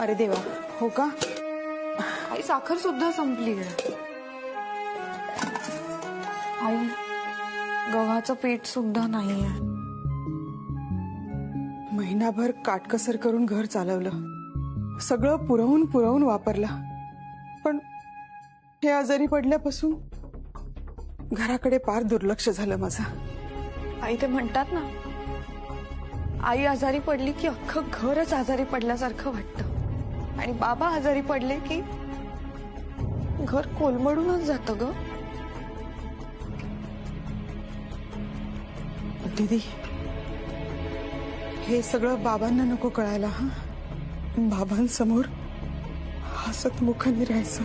अरे देवा, हो का? आई साखर सुद्धा संपली आहे. आई गव्हाचं पीठ सुद्धा नाहीये. महिनाभर काटकसर करून घर चालवलं, सगळं पुरवून वापरलं, पण हे आजारी पडल्यापासून घराकडे पार दुर्लक्ष झालं माझं. आई ते म्हणतात ना, आई आजारी पडली की अख्खं घरच आजारी पडल्यासारखं वाटतं, आणि बाबा आजारी पडले की घर कोलमडूनच जातं ग. दीदी, हे सगळं बाबांना नको कळायला. हा, बाबांसमोर हसत मुखाने राहायचं.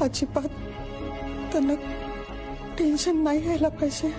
अजिबात त्यांना टेन्शन नाही यायला पाहिजे.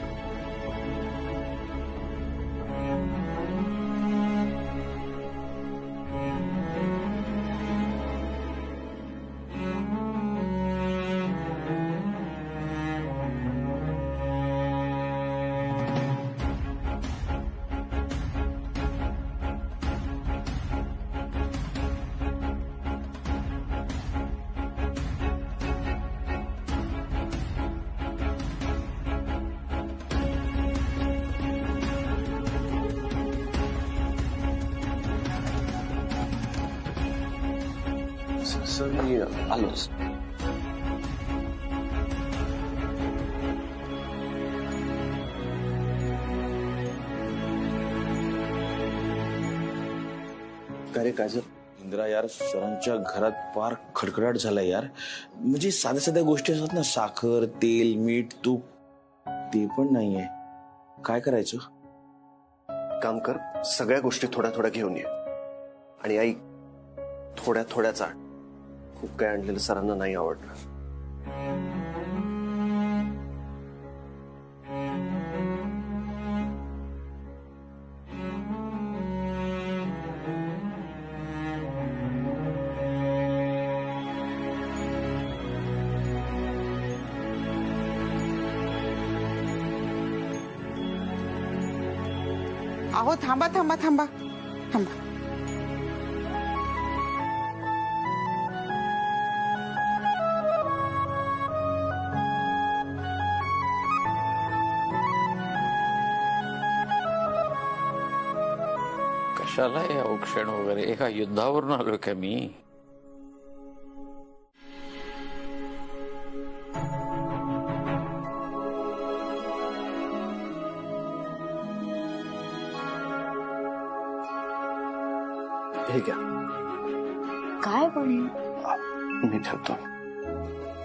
सर मी आलोच. काय रे काय इंदिरा यार, सरांच्या घरात पार खडखडाट झालाय यार. म्हणजे साध्या साध्या गोष्टी असतात ना, साखर, तेल, मीठ, तूप, ते पण नाहीये. काय करायचं? काम कर, सगळ्या गोष्टी थोड्या थोड्या घेऊन ये. आणि आई, थोड्या थोड्या चाट. खूप काय आणलेलं सरांना नाही आवडणार. अहो थांबा थांबा थांबा थांबा. कशाला हे औक्षण वगैरे? एका युद्धावरून आलोय का मी? हे घ्या. काय पण मी ठेवतो.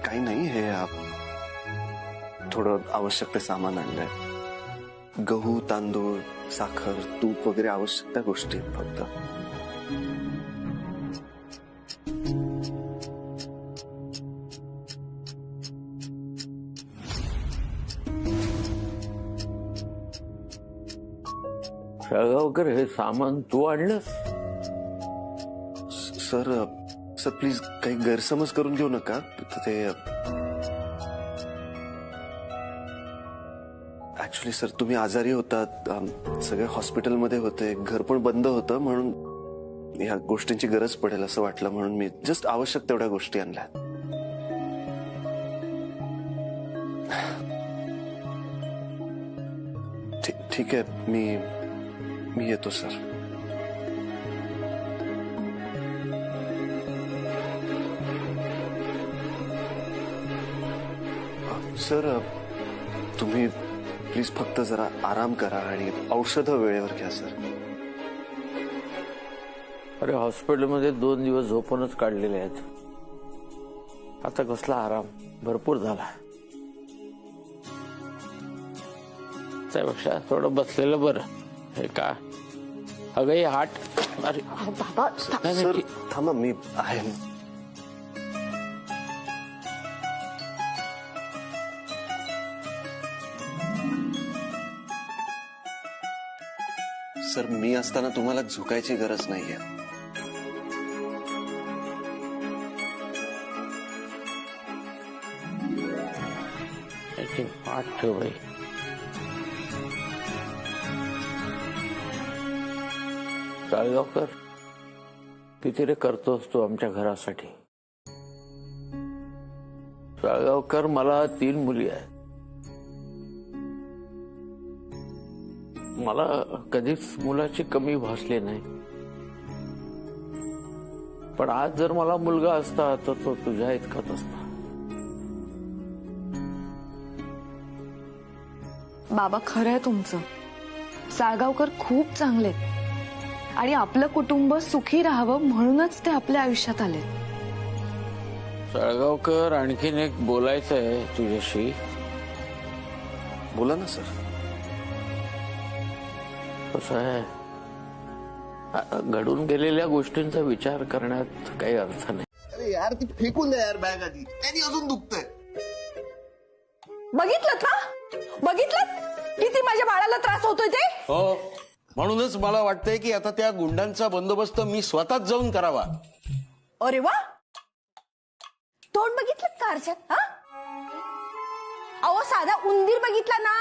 काही नाही, हे थोडं आवश्यक ते सामान आणलंय. गहू, तांदूळ, साखर, तूप वगैरे आवश्यक त्या गोष्टी आहेत फक्त. शाळगावकर, हे सामान तू आणलंस? सर प्लीज काही गैरसमज करून घेऊ नका. ते ऍक्च्युली सर, तुम्ही आजारी होतात, सगळे हॉस्पिटलमध्ये होते, घर पण बंद होतं, म्हणून ह्या गोष्टींची गरज पडेल असं वाटलं, म्हणून मी जस्ट आवश्यक तेवढ्या गोष्टी आणल्या. ठीक आहे, मी येतो सर. सर तुम्ही प्लीज फक्त जरा आराम करा आणि औषधं वेळेवर घ्या सर. अरे हॉस्पिटलमध्ये 2 दिवस झोपूनच काढलेले आहेत. आता कसला आराम? भरपूर झाला. त्यापेक्षा थोडं बसलेलं बरं. हे का अगं, हे हाट. अरे बाबा, सर थांबा, मी आहे. सर, मी असताना तुम्हाला झुकायची गरज नाहीये. पाठ ठेव बाई. शाळगावकर, किती रे करतोस तू आमच्या घरासाठी. साळगावकर, मला 3 मुली आहेत. मला कधीच मुलाची कमी भासली नाही. पण आज जर मला मुलगा असता तर तो तुझ्या इतकाच असता. बाबा, खरं आहे तुमचं. साळगावकर खूप चांगले आहेत. आणि आपलं कुटुंब सुखी राहावं म्हणूनच ते आपल्या आयुष्यात आले. साळगावकर, आणखीन एक बोलायचं आहे तुझ्याशी. बोला ना सर. कसं आहे, घडून गेलेल्या गोष्टींचा विचार करण्यात काही अर्थ नाही. अरे यार, ती फेकून द्या यार बॅग आधी. त्यांनी अजून दुखतंय. बघितलं ना, बघितलं किती माझ्या बाळाला त्रास होतोय ते. हो, म्हणूनच मला वाटतंय की आता त्या गुंडांचा बंदोबस्त मी स्वतःच जाऊन करावा. अरे वा, तोंड बघितलं कारच्या. अहो, साधा उंदीर बघितला ना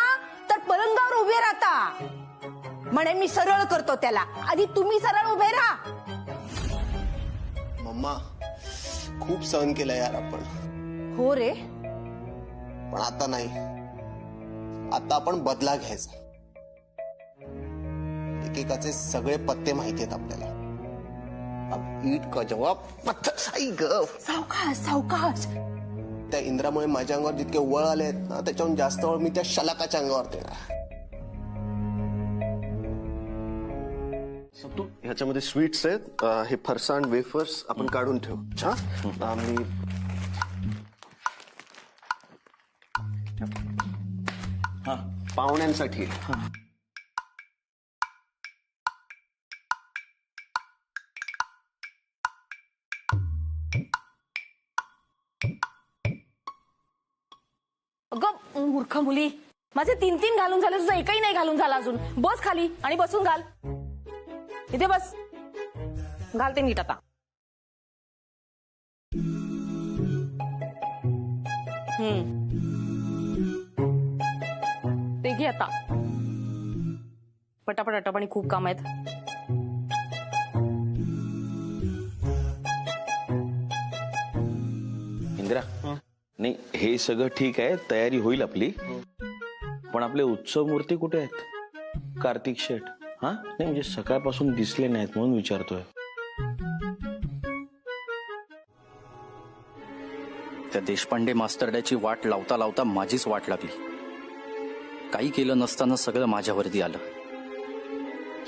तर पलंगावर उभे राहता. म्हणे मी सरळ करतो त्याला, आधी तुम्ही सरळ उभे राहा. मम्मा, खूप सहन केलं यार आपण. हो रे, पण आता नाही. आता आपण बदला घ्यायचा. एकेकाचे सगळे पत्ते माहिती आहेत आपल्याला. अब ईट का जवाब पत्थर. आई ग, सावकाश सावकाश. त्या इंद्रामुळे माझ्या अंगावर जितके वळ आले आहेत ना, त्याच्याहून जास्त वळ मी त्या शलाकाच्या अंगावर देणार. तू ह्याच्यामध्ये स्वीट्स आहेत. हे फरसाण वेफर्स आपण काढून ठेव. छान. मी पाहुण्यांसाठी. अगं मूर्ख मुली, माझे 3 घालून झाले, तुझं एकही नाही घालून झाला अजून. बस खाली आणि बसून घाल. इथे बस, घालते नीट आता. ते घे आता. पटापट अटप, आणि खूप काम आहेत. इंदिरा, नाही हे सगळं ठीक आहे, तयारी होईल आपली. पण आपले उत्सव मूर्ती कुठे आहेत? कार्तिक शेठ. नाही म्हणजे सकाळपासून दिसले नाहीत म्हणून विचारतोय. त्या देशपांडे मास्तरड्याची वाट लावता लावता माझीच वाट लागली. काही केलं नसताना सगळं माझ्यावरती आलं.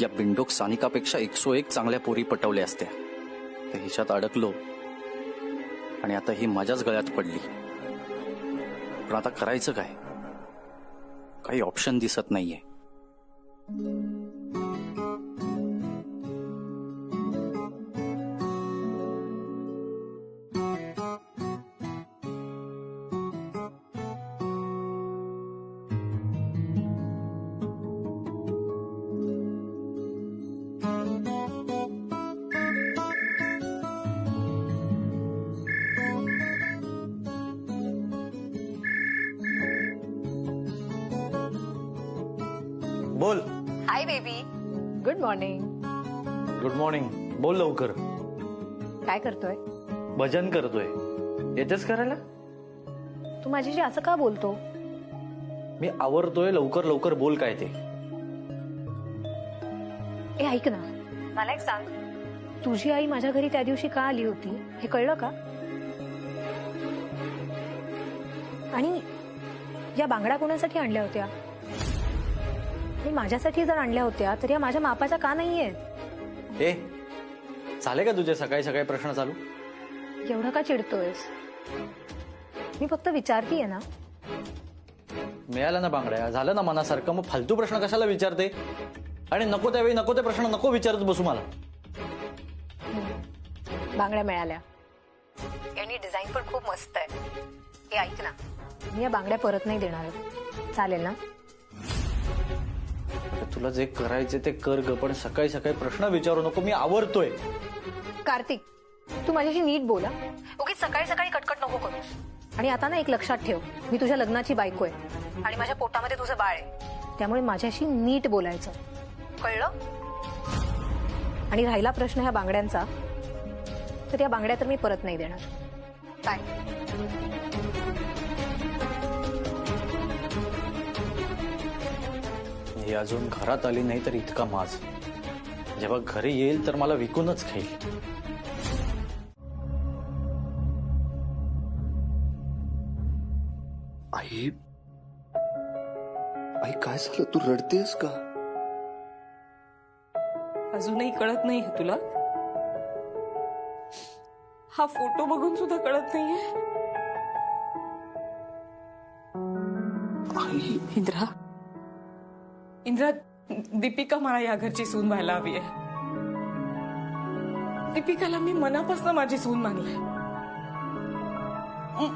या बिंडोक सानिकापेक्षा 101 चांगल्या पोरी पटवल्या असत्या. तर हिच्यात अडकलो आणि आता ही माझ्याच गळ्यात पडली. पण आता करायचं काय? काही ऑप्शन दिसत नाहीये. बोल. Hi baby, good morning. Good morning. बोल लवकर. काय करतोय? भजन करतोय. येतेच करायला? तू माझ्याशी असं का बोलतो? मी आवरतोय, लवकर लवकर बोल काय ते. ए ऐक ना, मला एक सांग, तुझी आई माझ्या घरी त्या दिवशी का आली होती हे कळलं का? आणि या बांगड्या कोणासाठी आणल्या होत्या? आणि माझ्यासाठी जर आणल्या होत्या तर या माझ्या मापाच्या का नाहीयेत? ए, झाले का तुझे सकाळी सकाळी प्रश्न चालू? एवढं का चिडतोयस? मी फक्त विचारतीये ना. मिळाल्या ना बांगड्या, झालं ना मनासारखं, मग फालतू प्रश्न कशाला विचारते? आणि नको त्यावेळी नको ते प्रश्न नको विचारत बसू मला. बांगड्या मिळाल्या आणि डिझाईन पण खूप मस्त आहे. हे ऐक ना, मी या बांगड्या परत नाही देणार. चालेल ना? तुला जे करायचे ते कर ग, पण सकाळी सकाळी प्रश्न विचारू नको. मी आवरतोय. कार्तिक, तू माझ्याशी नीट बोला. उगीच सकाळी सकाळी कटकट नको करूस. आणि आता ना एक लक्षात ठेव, मी तुझ्या लग्नाची बायको आहे आणि माझ्या पोटामध्ये तुझं बाळ आहे. त्यामुळे माझ्याशी नीट बोलायचं, कळलं? आणि राहिला प्रश्न ह्या बांगड्यांचा, तर या बांगड्या तर मी परत नाही देणार. काय ही अजून घरात आली नाही तर इतका माज. जेव्हा घरी येईल तर मला विकूनच खाईल. आई आई काय झालं, तू रडतेस का? अजूनही कळत नाही तुला? हा फोटो बघून सुद्धा कळत नाहीये? आई इंद्रा, इंद्रा, दीपिका मला या घरची सून व्हायला हवी आहे. दीपिकाला मी मनापासून माझी सून मानलंय.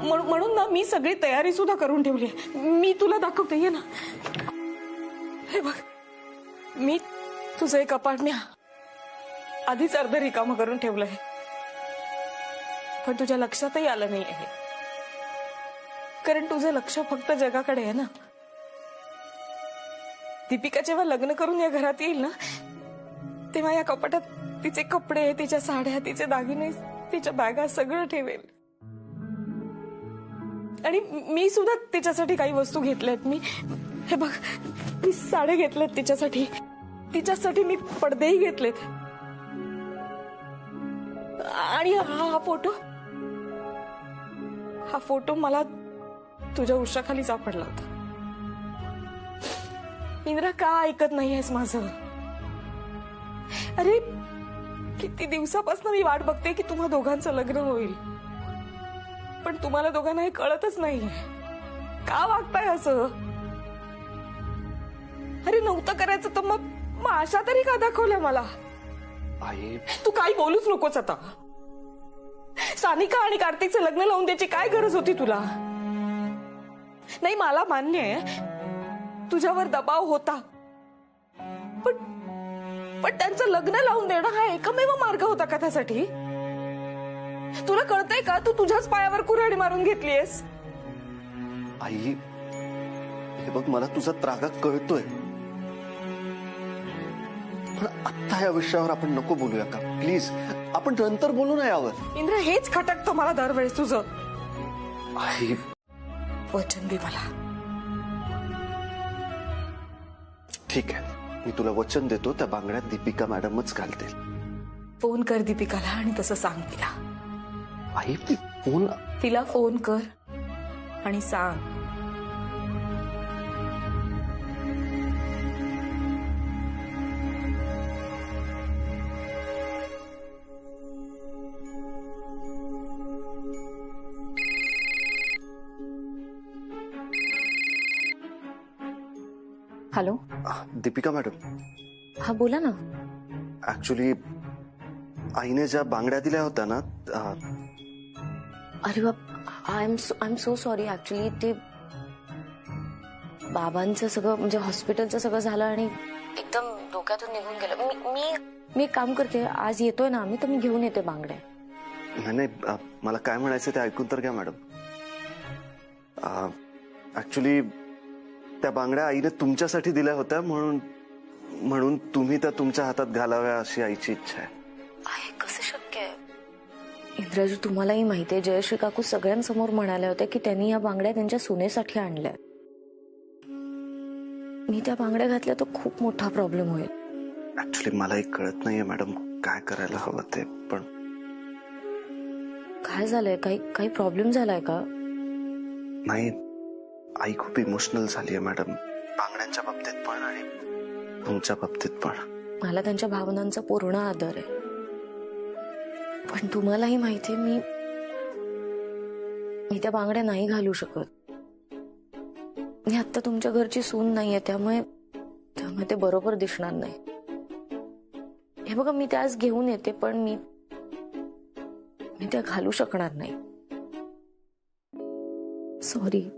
म्हणून ना मी सगळी तयारी सुद्धा करून ठेवली. मी तुला दाखवते, ये ना. हे बघ, मी तुझं एक अपार्टमेंट आधीच अर्ध रिकामं करून ठेवलंय, पण तुझ्या लक्षातही आलं नाही आहे, कारण तुझं लक्ष फक्त जगाकडे आहे ना. दीपिका जेव्हा लग्न करून या घरात येईल ना, तेव्हा या कपाटात तिचे कपडे, तिच्या साड्या, तिचे दागिने, तिच्या बॅगा सगळं ठेवेल. आणि मी सुद्धा तिच्यासाठी काही वस्तू घेतल्यात. मी हे बघ, मी साड्या घेतल्यात तिच्यासाठी, तिच्यासाठी मी पडदेही घेतलेत. आणि हा फोटो मला तुझ्या उशाखाली सापडला होता. इंद्रा, का ऐकत नाहीयेस माझं? अरे किती दिवसापासून मी वाट बघते की तुम्हा दोघांचं लग्न होईल, पण तुम्हाला दोघांना हे कळतच नाहीये. का वागताय असं? अरे नव्हतं करायचं तर मग आशा तरी का दाखवल्या मला? आई तू काही बोलूच नकोस आता. सानिका आणि कार्तिकचं लग्न लावून द्यायची काय गरज होती तुला? नाही, मला मान्य आहे तुझ्यावर दबाव होता, पण त्यांचं लग्न लावून देणं हा एकमेव मार्ग होता का त्यासाठी? तुला कळतंय का, तू तुझ्याच पायावर कुऱ्हाडी मारून घेतलीयस? आई हे बघ, मला तुझा त्रागा कळतोय, पण आता या विषयावर आपण नको बोलूया का प्लीज? आपण नंतर बोलू ना यावर. इंद्र, हेच खटकतं मला दरवेळेस तुझं. आई वचन दे मला. ठीक आहे, मी तुला वचन देतो, त्या बांगड्यात दीपिका मॅडमच घालतील. फोन कर दीपिकाला आणि तसं सांग तिला. आई ती फोन तिला फोन कर आणि सांग. हॅलो, दीपिका मॅडम, हा बोला ना. ऍक्च्युली आईने ज्या बांगड्या दिल्या होत्या ना, अरे बाप, I am so sorry. Actually ते बाबांचं सगळं, म्हणजे हॉस्पिटलचं सगळं झालं आणि एकदम डोक्यातून निघून गेलं. मी एक काम करते, आज येतोय ना आम्ही, तर मी घेऊन येते बांगड्या. नाही, मला काय म्हणायचं ते ऐकून तर घ्या मॅडम. ऍक्च्युली त्या बांगड्या आईने तुमच्यासाठी दिल्या होत्या, म्हणून तुम्ही त्या तुमच्या हातात घालाव्या अशी आईची इच्छा आहे. कसं शक्य आहे इंद्राजी? तुम्हालाही माहिती आहे, जयश्री काकू सगळ्यांसमोर म्हणाल्या होत्या की त्यांनी या बांगड्या त्यांच्या सुनेसाठी आणल्या. मी त्या बांगड्या घातल्या तर खूप मोठा प्रॉब्लेम होईल. ऍक्च्युली मलाही कळत नाहीये मॅडम काय करायला हवं ते, पण काय झालंय? काही प्रॉब्लेम झालाय का? नाही, आई खूप इमोशनल झालीये मॅडम, बांगड्यांच्या बाबतीत पण आणि तुमच्या बाबतीत पण. मला त्यांच्या भावनांचा पूर्ण आदर आहे, पण तुम्हालाही माहिती आहे मी त्या बांगड्या नाही घालू शकत. मी आता तुमच्या घरची सून नाहीये, त्यामुळे ते बरोबर दिसणार नाही. हे बघा, मी त्या आज घेऊन येते, पण मी त्या घालू शकणार नाही. सॉरी.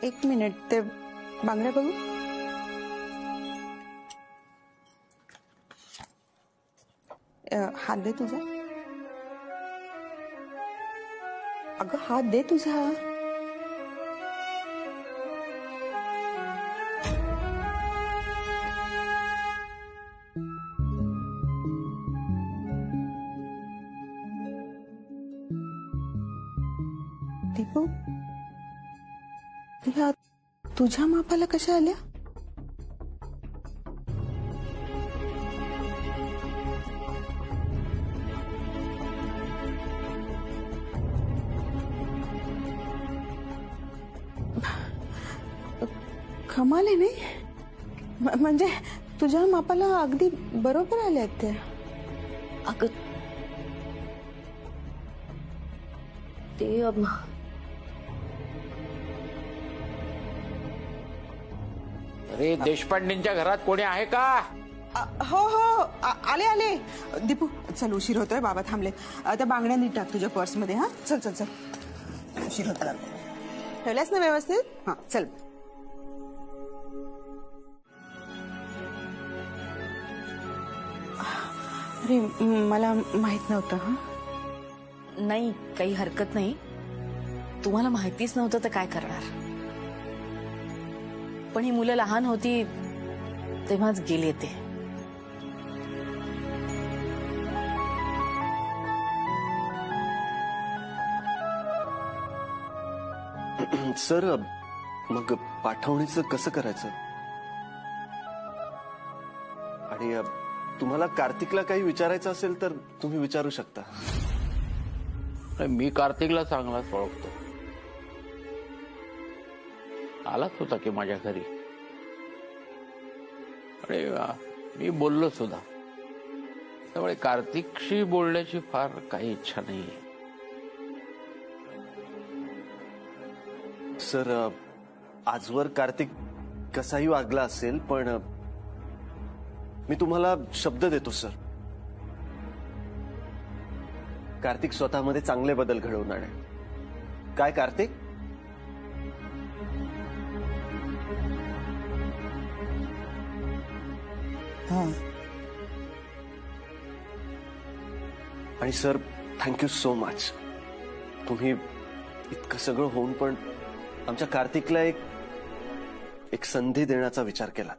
एक मिनिट, ते बांगड्या बघू. हात दे तुझा. अगं हात दे तुझा. दीपू, ह्या तुझ्या मापाला कशा आल्या? कमाल आहे नाही, म्हणजे तुझ्या मापाला अगदी बरोबर आल्या त्या. अगं ते अरे देशपांडेंच्या घरात कोणी आहे का? हो हो आले आले. दीपू चल, उशीर होतोय, बाबा थांबले. त्या बांगड्या नीट टाक तुझ्या पर्स मध्ये. हा चल चल चल, उशीर होतो. ठेवल्यास ना व्यवस्थित? हा चल. अरे मला माहित नव्हतं. हा नाही, काही हरकत नाही. तुम्हाला माहितीच नव्हतं तर काय करणार. पण ही मुलं लहान होती तेव्हाच गेले ते. सर, मग पाठवणीचं कसं करायचं? आणि तुम्हाला कार्तिकला काही विचारायचं असेल तर तुम्ही विचारू शकता. मी कार्तिकला चांगलाच ओळखतो. आलाच होता की माझ्या घरी. आणि मी बोललो सुद्धा. त्यामुळे कार्तिकशी बोलण्याची फार काही इच्छा नाहीये. सर, आजवर कार्तिक कसाही वागला असेल, पण मी तुम्हाला शब्द देतो सर, कार्तिक स्वतःमध्ये चांगले बदल घडवून आणेल. काय कार्तिक? आणि सर, थँक्यू सो मच. तुम्ही इतकं सगळं होऊन पण आमच्या कार्तिकला एक संधी देण्याचा विचार केला.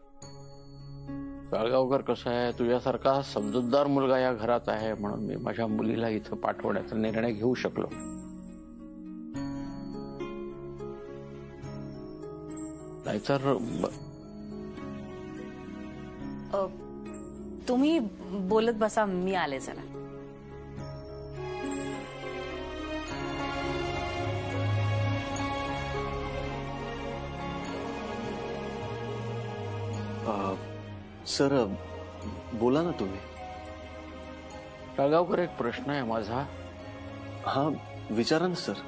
साळगावकर कसं आहे, तुझ्यासारखा समजूतदार मुलगा या घरात आहे म्हणून मी माझ्या मुलीला इथं पाठवण्याचा निर्णय घेऊ शकलो. नाहीतर तुम्ही बोलत बसा, मी आले जरा. सर, बोला ना तुम्ही. साळगावकर, एक प्रश्न आहे माझा. हा विचारा ना सर.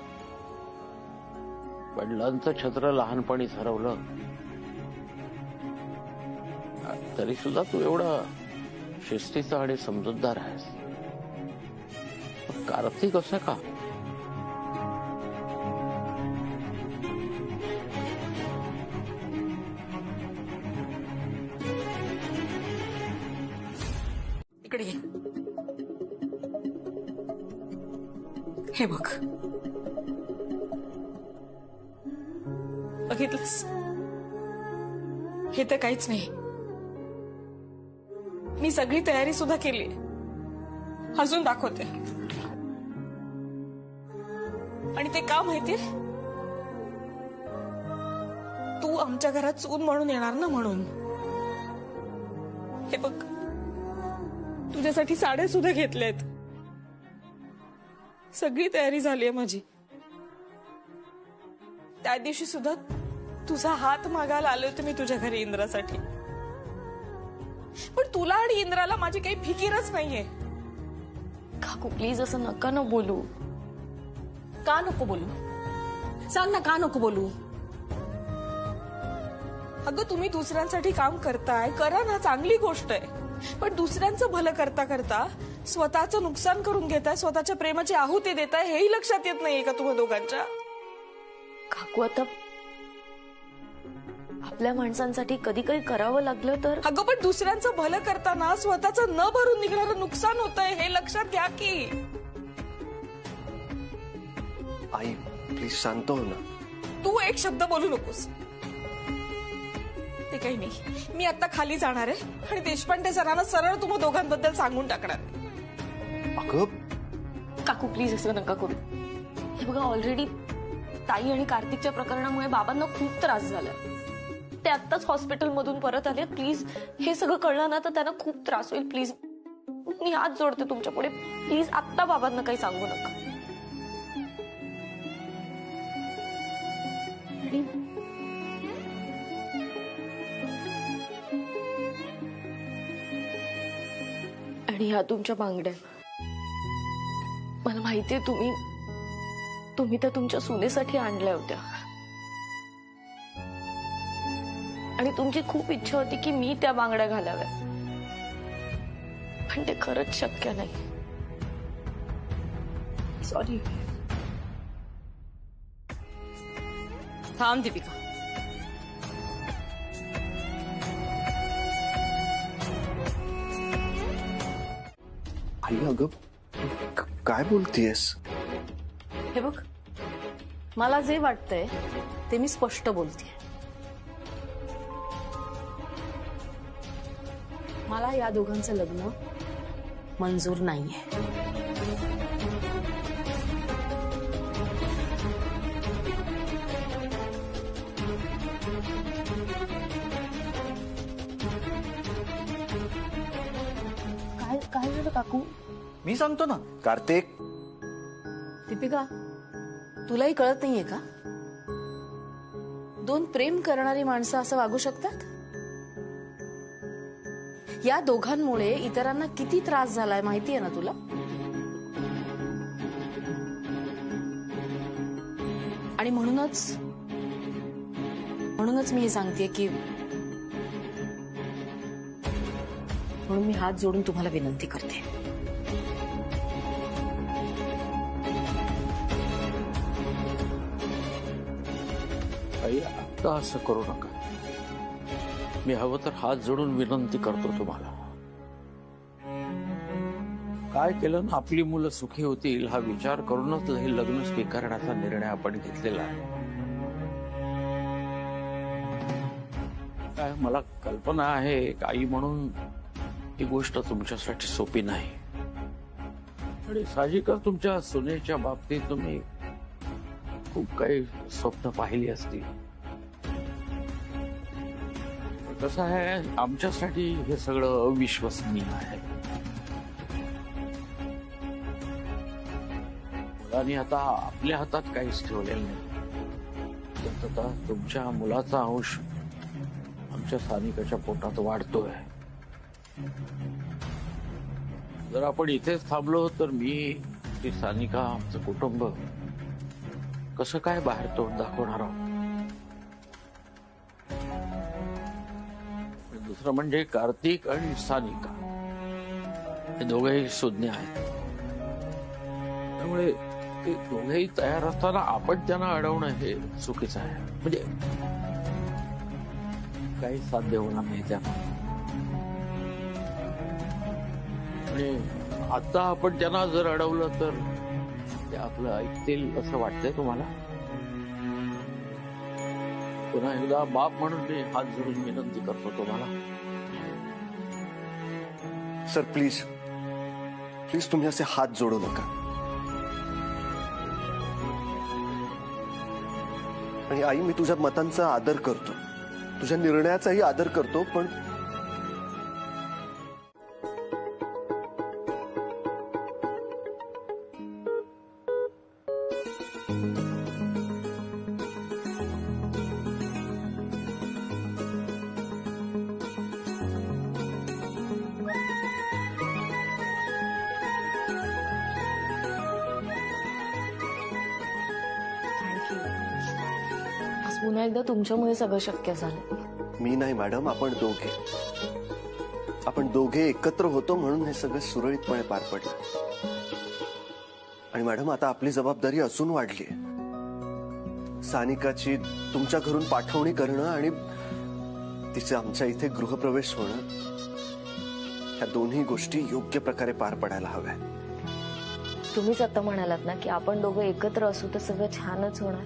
वडिलांचं छत्र लहानपणीच हरवलं तरी सुद्धा तू एवढा शिस्तीचा आणि समजूतदार आहेस. कार्तिक असं का? इकडे ये. हे बघ, बघितलंस? हे तर काहीच नाही. मी सगळी तयारी सुद्धा केली. अजून दाखवते. आणि ते का माहितीये? तू आमच्या घरात सून म्हणून येणार ना म्हणून. हे बघ, तुझ्यासाठी साड्या सुद्धा घेतल्यात. सगळी तयारी झालीये माझी. त्या दिवशी सुद्धा तुझा हात मागायला आले होते मी तुझ्या घरी इंद्रासाठी. पण तुला आणि इंद्राला माझी काही फिकीरच नाहीये. काकू प्लीज असं नका ना बोलू. का नको बोलू? सांग ना, का नको बोलू? अगं, तुम्ही दुसऱ्यांसाठी काम करताय, करा ना, चांगली गोष्ट आहे. पण दुसऱ्यांचं भलं करता करता स्वतःचं नुकसान करून घेताय, स्वतःच्या प्रेमाची आहुती देताय, हेही लक्षात येत नाहीये का तुम्हा दोघांच्या? काकू, आता आपल्या माणसांसाठी कधी काही करावं लागलं तर अगं पण दुसऱ्यांचं भलं करताना स्वतःचं न भरून निघणारं नुकसान होतंय हे लक्षात घ्या की. आई प्लीज शांत हो ना. तू एक शब्द बोलू नकोस. ते काही नाही, मी आता खाली जाणार आहे आणि देशपांडे सरांना सरळ तुम्हा दोघांबद्दल सांगून टाकणार. अगं काकू प्लीज असं नका करू. हे बघा ऑलरेडी ताई आणि कार्तिकच्या प्रकरणामुळे बाबांना खूप त्रास झालाय. ते आत्ताच हॉस्पिटलमधून परत आले. प्लीज हे सगळं कळलं ना तर त्यांना खूप त्रास होईल. प्लीज मी हात जोडते तुमच्या पुढे. प्लीज आत्ता बाबांना काही सांगू नका. आणि ह्या तुमच्या बांगड्या मला माहितीये तुम्ही त्या तुमच्या सुनेसाठी आणल्या होत्या आणि तुमची खूप इच्छा होती की मी त्या बांगड्या घालाव्या, पण ते खरंच शक्य नाही. सॉरी. थांब दीपिका. आई अगं काय बोलतेस? हे बघ, मला जे वाटतंय ते मी स्पष्ट बोलतेय. मला या दोघांचं लग्न मंजूर नाहीये. काय झालं काकू? मी सांगतो ना. कार्तिक दीपिका, तुलाही कळत नाहीये का? दोन प्रेम करणारी माणसं असं वागू शकतात? या दोघांमुळे इतरांना किती त्रास झालाय माहितीये ना तुला? आणि म्हणूनच मी हे सांगतेय की म्हणून मी हात जोडून तुम्हाला विनंती करते. आई आता असं करू नका. मी हवं तर हात जोडून विनंती करतो तुम्हाला. काय केलं ना आपली मुलं सुखी होतील हा विचार करूनच हे लग्न स्वीकारण्याचा निर्णय आपण घेतलेला आहे. काय मला कल्पना आहे आई म्हणून ही गोष्ट तुमच्यासाठी सोपी नाही आणि साहजिकच तुमच्या सुनेच्या बाबतीत तुम्ही खूप काही स्वप्न पाहिली असतील. कसं आहे, आमच्यासाठी हे सगळं अविश्वसनीय आहे. मुलांनी आता आपल्या हातात काहीच ठेवलेलं नाही. आता तुमच्या मुलाचा अंश आमच्या सानिकाच्या पोटात वाढतोय. जर आपण इथेच थांबलो तर मी, ती सानिका, आमचं कुटुंब कसं काय बाहेर तोंड दाखवणार आहोत. दुसरं म्हणजे कार्तिक आणि सानिका हे दोघेही सुज्ञ आहेत. त्यामुळे ते दोघेही तयार असताना आपण त्यांना अडवणं हे चुकीचं आहे. म्हणजे काही साध्य होणार नाही त्यांना. आणि आता आपण त्यांना जर अडवलं तर ते आपलं ऐकतील असं वाटतंय तुम्हाला? पुन्हा एकदा बाप म्हणून मी हात जोडून विनंती करतो तुम्हाला. सर प्लीज प्लीज तुम्ही असे हात जोडू नका. आणि आई मी तुझ्या मतांचा आदर करतो, तुझ्या निर्णयाचाही आदर करतो, पण आज पुन्हा एकदा तुमच्यामुळे सगळं शक्य झालं. मी नाही मॅडम, आपण दोघे एकत्र होतो म्हणून हे सगळं सुरळीतपणे पार पडलं. आणि मॅडम आता आपली जबाबदारी अजून वाढली. सानिकाची तुमच्या घरून पाठवणी करणं आणि तिचं आमच्या इथे गृहप्रवेश होणं, ह्या दोन्ही गोष्टी योग्य प्रकारे पार पडायला हव्या. तुम्हीच आता म्हणालात ना की आपण दोघं एकत्र असू तर सगळं छानच होणार.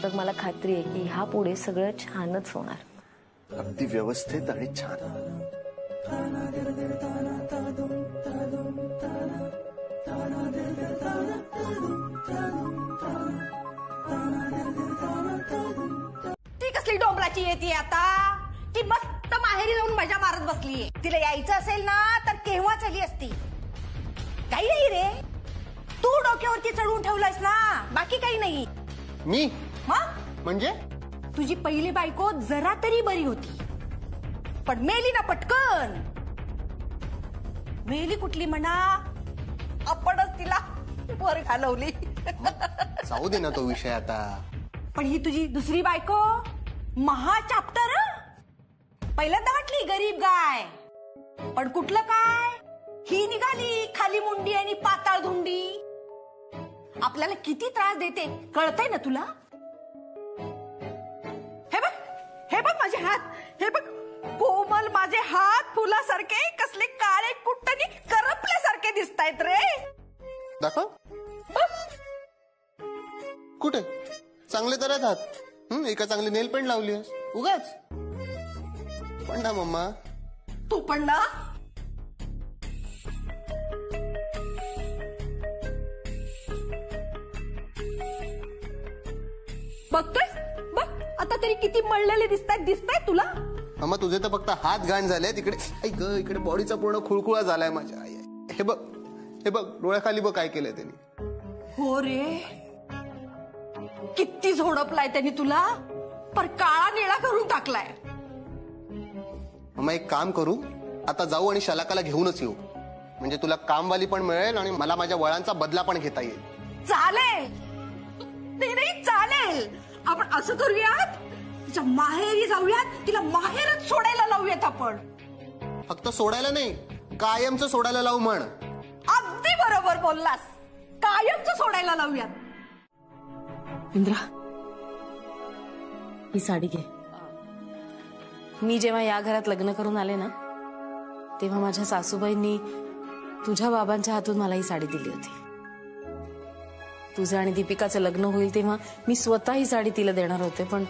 तर मला खात्री आहे की ह्या पुढे सगळं छानच होणार. अगदी व्यवस्थित आणि छान. ती कसली डोंबराची येते आता? ती मस्त माहेरी जाऊन मजा मारत बसलीये. तिला यायचं असेल ना तर केव्हाच आली असती. काही नाही रे, तू डोक्यावरती चढवून ठेवलायस ना, बाकी काही नाही. मी मग म्हणजे तुझी पहिली बायको जरा तरी बरी होती, पण मेली ना पटकन. मेली कुठली म्हणा, आपणच तिला वर घालवली. जाऊ दे ना तो विषय आता. पण ही तुझी दुसरी बायको महा चाप्टर. पहिल्यांदा वाटली गरीब गाय, पण कुठलं काय, ही निघाली खाली मुंडी आणि पाताळ धुंडी. आपल्याला किती त्रास देते कळतंय ना तुला? हे बघ माझे हात, हे बघ कोमल माझे हात फुलासारखे कसले काळे कुट्टनी करपल्यासारखे दिसतायत रे. दाखव कुठे चांगले तर आहेत हात. एका चांगली नेल पेंट लावली आहेस उगाच. पण ना मम्मा, तू पण ना. बघतोय बघ आता तरी किती मळलेले दिसतायत तुला. मम्मा तुझे तर फक्त हात घाण झाले, तिकडे ऐक इकडे बॉडीचा पूर्ण खुळखुळा झालाय माझ्या. हे बघ डोळ्याखाली बघ काय केलंय त्यांनी. हो रे, किती झोडपलाय त्यांनी तुला, पर काळा निळा करून टाकलाय. मम्मा एक काम करू, आता जाऊ आणि शलाकाला घेऊनच येऊ. म्हणजे तुला कामवाली पण मिळेल आणि मला माझ्या वळांचा बदला पण घेता येईल. चालेल, नाही चालेल. आपण असं करूयात, तिच्या माहेरी जाऊयात, तिला माहेरच सोडायला लावूयात आपण. फक्त सोडायला नाही, कायमचं सोडायला लावू म्हण. अगदी बरोबर बोललास, कायमचं सोडायला लावूयात. इंद्रा, ही साडी घे. मी जेव्हा या घरात लग्न करून आले ना, तेव्हा माझ्या सासूबाईंनी तुझ्या बाबांच्या हातून मला ही साडी दिली होती. तुझं आणि दीपिकाचं लग्न होईल तेव्हा मी स्वतः ही साडी तिला देणार होते, पण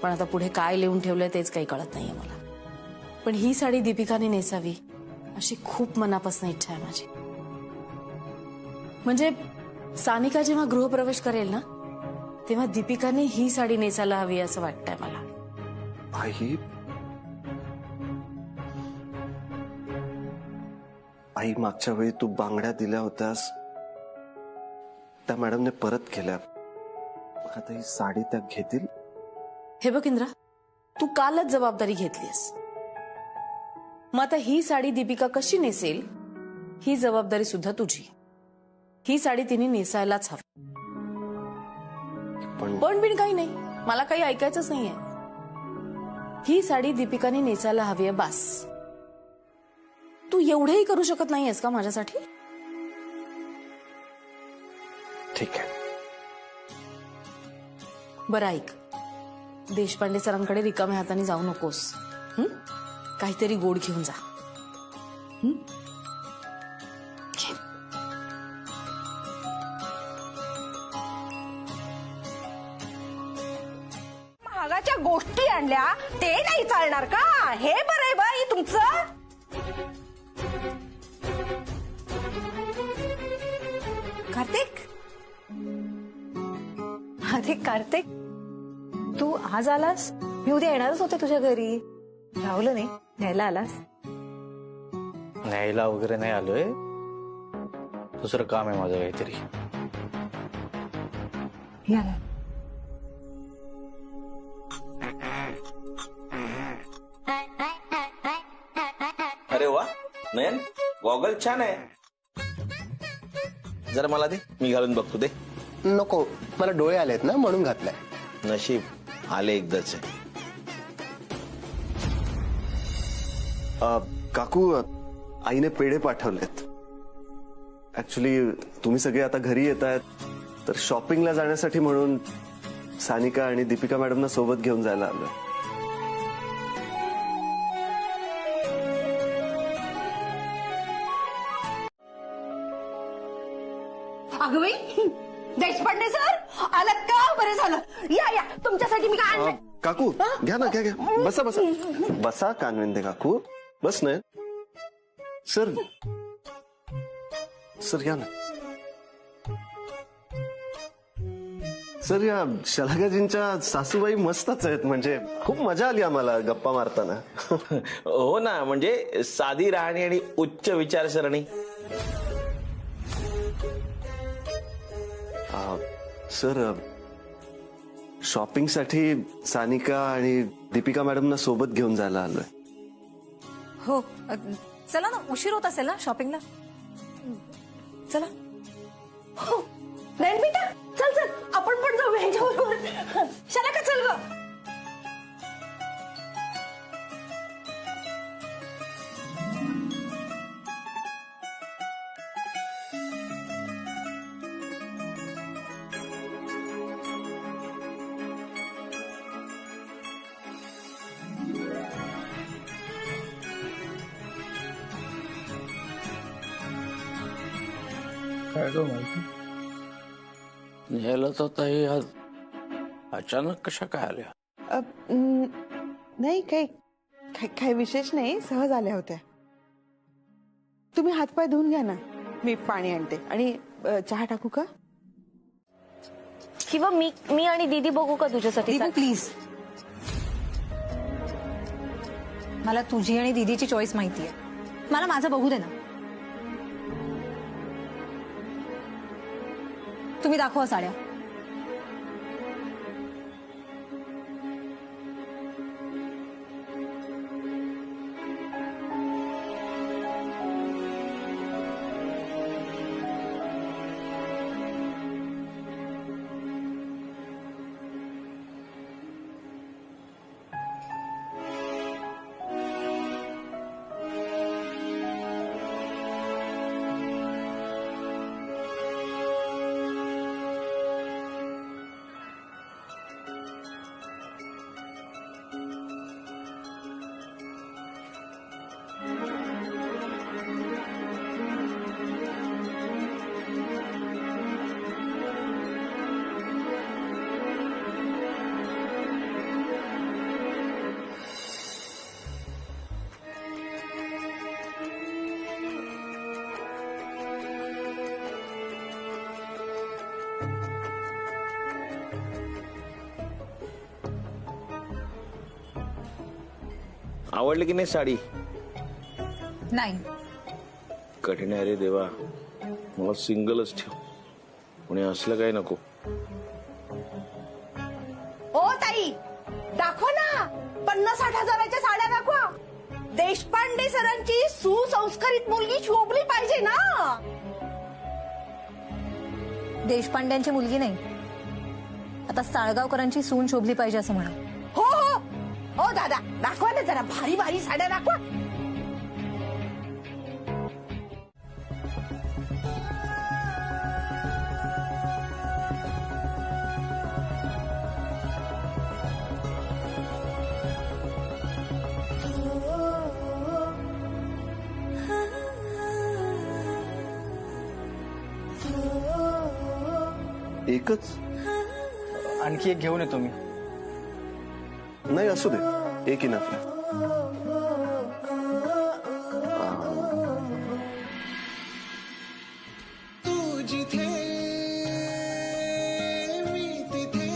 आता पुढे काय लिहून ठेवलंय तेच काही कळत नाहीये मला. पण ही साडी दीपिकाने नेसावी अशी खूप मनापासून इच्छा आहे माझी. म्हणजे सानिका जेव्हा गृहप्रवेश करेल ना, तेव्हा दीपिकाने ही साडी नेसायला हवी असं वाटतंय मला. आई मागच्या वेळी तू बांगड्या दिल्या होत्यास, त्या मॅडमने परत केल्या. आता ही साडी त्या घेतील. हे बघ इंद्रा, तू कालच जबाबदारी घेतलीस, मग आता ही साडी दीपिका कशी नेसेल ही जबाबदारी सुद्धा तुझी. ही साडी तिने नेसायलाच हवी. पण बिन काही नाही, मला काही ऐकायचंच नाहीये. ही साडी दीपिकाने नेसायला हवी आहे बास. तू एवढंही करू शकत नाहीयेस का माझ्यासाठी? ठीक आहे. बरं ऐक, देशपांडे सरांकडे रिकाम्या हाताने जाऊ नकोस. काहीतरी गोड घेऊन जा. महागाच्या गोष्टी आणल्या ते नाही चालणार का? हे बरं आहे बाई तुमचं. कार्तिक, अरे कार्तिक, तू आज आलास? मी उद्या येणारच होते तुझ्या घरी. राहुलं नाही, न्यायला आलास? न्यायला वगैरे नाही आलोय, दुसरं काम आहे माझं काहीतरी. अरे वा नयन, गॉगल छान आहे. जरा मला दे, मी घालून बघतो. दे. नको, मला डोळे आलेत ना म्हणून घातलाय. नशीब आले एकदाच. काकू, आईने पेढे पाठवलेत. ऍक्च्युली तुम्ही सगळे आता घरी येत आहेत, तर शॉपिंगला जाण्यासाठी म्हणून सानिका आणि दीपिका मॅडमना सोबत घेऊन जायला आलोय. अगं बाई, देशपांडे सर आलात का? बरं झालं. या या, तुमच्यासाठी मी काय आणलंय. काकू घ्या ना, घ्या घ्या, बसा बसा बसा. कानविंदे काकू बस ना. सर सर या ना. सर या शलाकाजींच्या सासूबाई मस्तच आहेत. म्हणजे खूप मजा आली आम्हाला गप्पा मारताना. हो ना, म्हणजे साधी राहणी आणि उच्च विचारसरणी. सर शॉपिंगसाठी सानिका आणि दीपिका मॅडमना सोबत घेऊन जायला आलोय. हो चला ना, उशीर होत असेल ना शॉपिंगला. चला. हो नाही बेटा, चल चल आपण पण जाऊया ह्याच्याबरोबर. चला का, चल ग. काय ग माहिती, न्यायला तर ताई आज अचानक कशा काय आल्या? नाही काही विशेष नाही, सहज आल्या होत्या. तुम्ही हातपाय धुवून घ्या ना, मी पाणी आणते. आणि चहा टाकू का? किंवा मी आणि दीदी बघू का तुझ्यासाठी? दीपू प्लीज, मला तुझी आणि दीदीची चॉईस माहिती आहे. मला माझं बघू दे ना. तुम्ही दाखवा साड्या. आवडली की नाही साडी? नाही. कठीण आहे रे देवा, मला सिंगलच ठेव, कोणी असलं काही नको. ओ ताई, दाखवा ना 50-60 हजाराच्या साड्या दाखवा. देशपांडे सरांची सुसंस्कारित मुलगी शोभली पाहिजे ना. देशपांड्यांची मुलगी नाही, आता साळगावकरांची सून शोभली पाहिजे असं म्हणा. हो हो हो दादा, दाखवा ना जरा भारी भारी साड्या दाखवा. एकच? आणखी एक घेऊन येतो मी. नाही असू दे, एक इनफ आहे. तू जिथे मी तिथे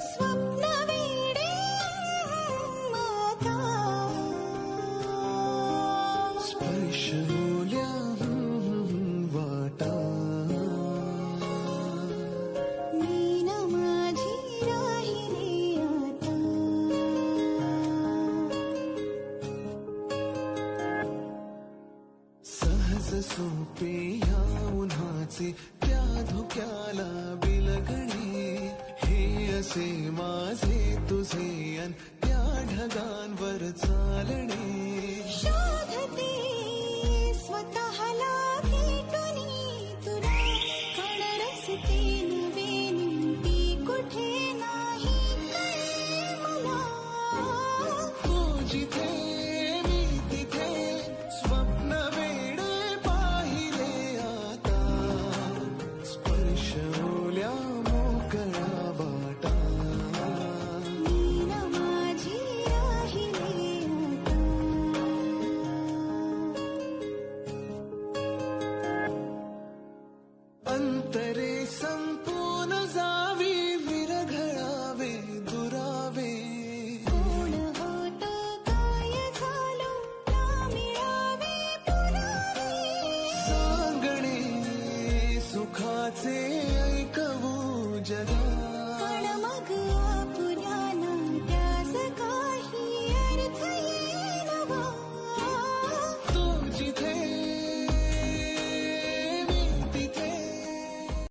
स्वप्न वेडे माता स्पर्श बोल्या वाटा मीन माझी राहिली आता सहज सोपे ह्या उन्हाचे त्या धुक्याला बिलगणे हे असे माझे तुझे अन त्या ढगांवर चालणे.